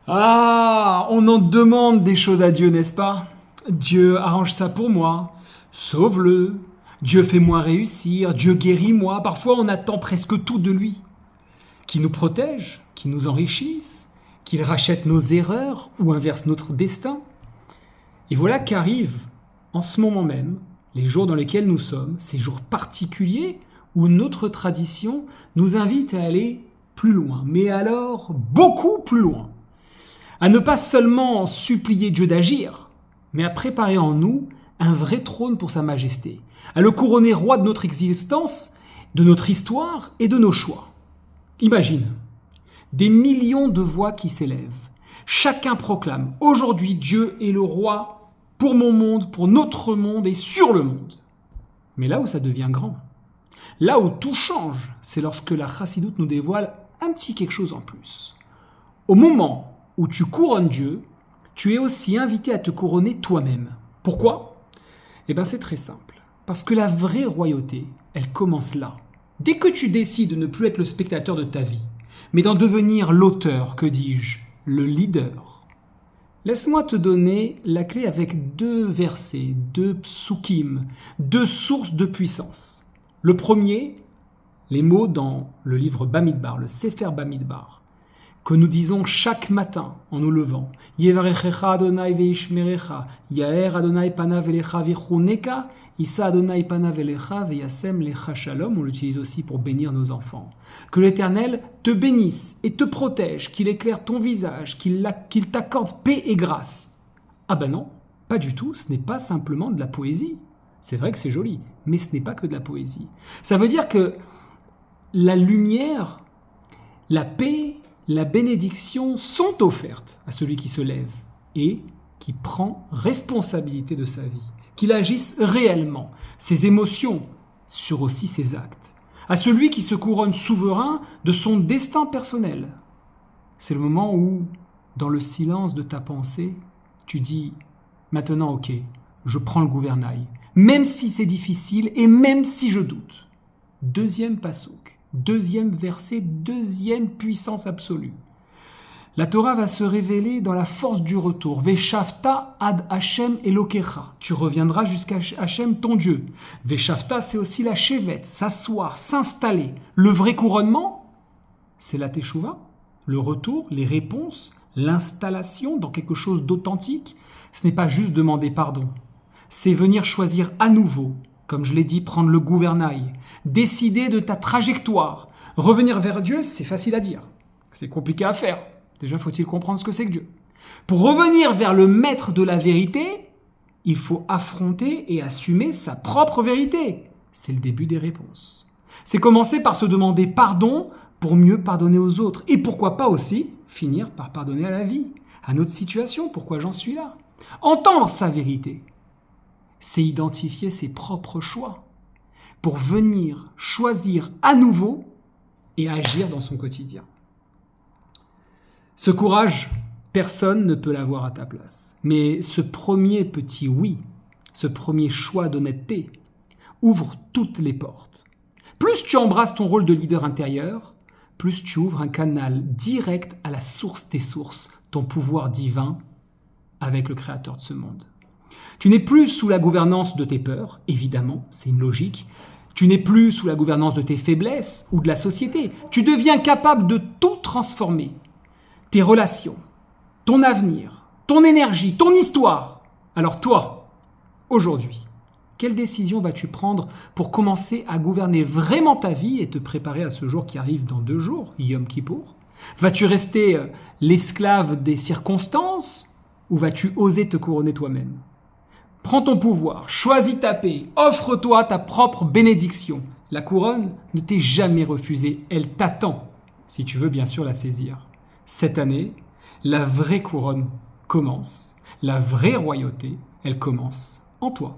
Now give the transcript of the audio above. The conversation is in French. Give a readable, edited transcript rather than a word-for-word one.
Ah, on en demande des choses à Dieu, n'est-ce pas? Dieu arrange ça pour moi. Sauve-le. Dieu fais-moi réussir. Dieu guéris-moi. Parfois, on attend presque tout de lui. Qu'il nous protège, qu'il nous enrichisse, qu'il rachète nos erreurs ou inverse notre destin. Et voilà qu'arrivent, en ce moment même, les jours dans lesquels nous sommes, ces jours particuliers où notre tradition nous invite à aller plus loin, mais alors beaucoup plus loin. À ne pas seulement supplier Dieu d'agir, mais à préparer en nous un vrai trône pour sa majesté, à le couronner roi de notre existence, de notre histoire et de nos choix. Imagine, des millions de voix qui s'élèvent. Chacun proclame « Aujourd'hui Dieu est le roi pour mon monde, pour notre monde et sur le monde ». Mais là où ça devient grand, là où tout change, c'est lorsque la chassidoute nous dévoile un petit quelque chose en plus. Au moment où tu couronnes Dieu, tu es aussi invité à te couronner toi-même. Pourquoi? Eh bien c'est très simple. Parce que la vraie royauté, elle commence là. Dès que tu décides de ne plus être le spectateur de ta vie, mais d'en devenir l'auteur, que dis-je, le leader. Laisse-moi te donner la clé avec deux versets, deux psukim, deux sources de puissance. Le premier, les mots dans le livre Bamidbar, le Sefer Bamidbar, que nous disons chaque matin en nous levant. Yevarechecha Adonai veishmerecha, Yaer Adonai panav elecha vichuneka, Issa Adonai panav elecha veyasem lecha shalom. On l'utilise aussi pour bénir nos enfants. Que l'Éternel te bénisse et te protège, qu'il éclaire ton visage, qu'il t'accorde paix et grâce. Ah ben non, pas du tout, ce n'est pas simplement de la poésie. C'est vrai que c'est joli, mais ce n'est pas que de la poésie. Ça veut dire que la lumière, la paix, la bénédiction sont offertes à celui qui se lève et qui prend responsabilité de sa vie, qu'il agisse réellement, ses émotions sur aussi ses actes, à celui qui se couronne souverain de son destin personnel. C'est le moment où, dans le silence de ta pensée, tu dis « Maintenant, ok, je prends le gouvernail, même si c'est difficile et même si je doute. » Deuxième passouk. Deuxième verset, deuxième puissance absolue. La Torah va se révéler dans la force du retour. Veshavta ad Hashem Elokecha. Tu reviendras jusqu'à Hashem ton Dieu. Veshavta, c'est aussi la shevet, s'asseoir, s'installer. Le vrai couronnement, c'est la teshuva, le retour, les réponses, l'installation dans quelque chose d'authentique. Ce n'est pas juste demander pardon. C'est venir choisir à nouveau. Comme je l'ai dit, prendre le gouvernail, décider de ta trajectoire. Revenir vers Dieu, c'est facile à dire. C'est compliqué à faire. Déjà, faut-il comprendre ce que c'est que Dieu. Pour revenir vers le maître de la vérité, il faut affronter et assumer sa propre vérité. C'est le début des réponses. C'est commencer par se demander pardon pour mieux pardonner aux autres. Et pourquoi pas aussi finir par pardonner à la vie, à notre situation, pourquoi j'en suis là. Entendre sa vérité. C'est identifier ses propres choix pour venir choisir à nouveau et agir dans son quotidien. Ce courage, personne ne peut l'avoir à ta place. Mais ce premier petit oui, ce premier choix d'honnêteté, ouvre toutes les portes. Plus tu embrasses ton rôle de leader intérieur, plus tu ouvres un canal direct à la source des sources, ton pouvoir divin avec le Créateur de ce monde. Tu n'es plus sous la gouvernance de tes peurs, évidemment, c'est une logique. Tu n'es plus sous la gouvernance de tes faiblesses ou de la société. Tu deviens capable de tout transformer. Tes relations, ton avenir, ton énergie, ton histoire. Alors toi, aujourd'hui, quelle décision vas-tu prendre pour commencer à gouverner vraiment ta vie et te préparer à ce jour qui arrive dans 2 jours, Yom Kippour? Vas-tu rester l'esclave des circonstances ou vas-tu oser te couronner toi-même? Prends ton pouvoir, choisis ta paix, offre-toi ta propre bénédiction. La couronne ne t'est jamais refusée, elle t'attend, si tu veux bien sûr la saisir. Cette année, la vraie couronne commence, la vraie royauté, elle commence en toi.